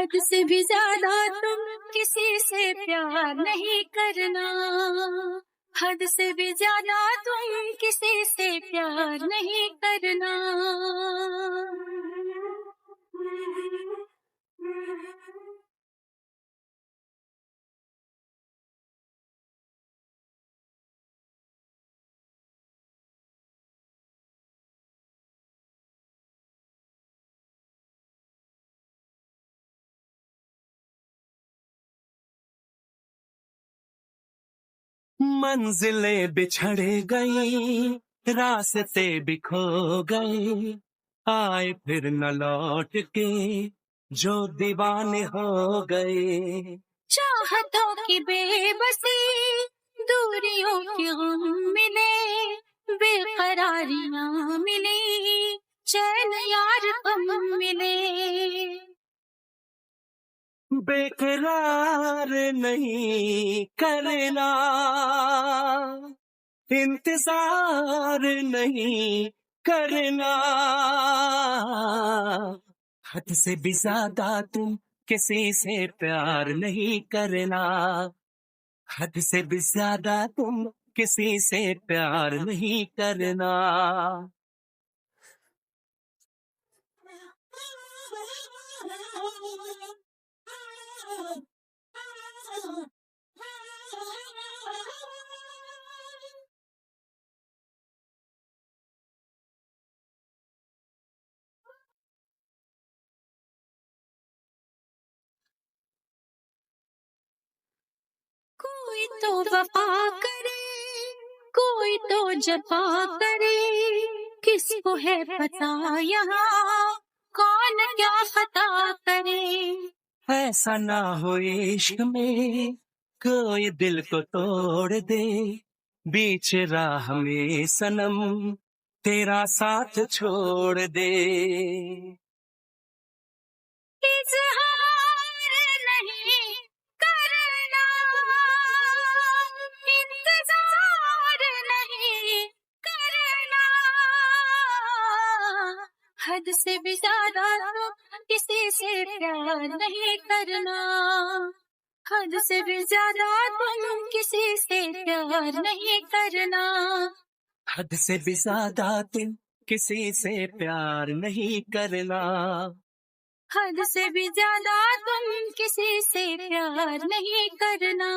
हद से भी ज्यादा तुम किसी से प्यार नहीं करना। हद से भी ज्यादा तुम किसी से प्यार नहीं करना। मंजिलें बिछड़ गई, रास्ते भी खो गए, आए फिर न लौट के जो दीवाने हो गए। चाहतों की बेबसी, दूरियों के गम मिले, बेकरारियां मिली, चैन यार कम मिले। बेकरार नहीं करना, इंतजार नहीं करना, हद से भी ज्यादा तुम किसी से प्यार नहीं करना। हद से भी ज्यादा तुम किसी से प्यार नहीं करना। कोई तो वफा करे, कोई तो जफा करे, किसको है पता यहाँ कौन क्या खता करे। ऐसा ना हो इश्क में कोई दिल को तोड़ दे, बीच राह में सनम तेरा साथ छोड़ दे। इज़हार नहीं करना, इंतजार नहीं करना। हद से भी ज्यादा किसी से प्यार नहीं करना। हद से भी ज्यादा तुम किसी से प्यार नहीं करना। हद से भी ज्यादा तुम किसी से प्यार नहीं करना। हद से भी ज्यादा तुम किसी से प्यार नहीं करना।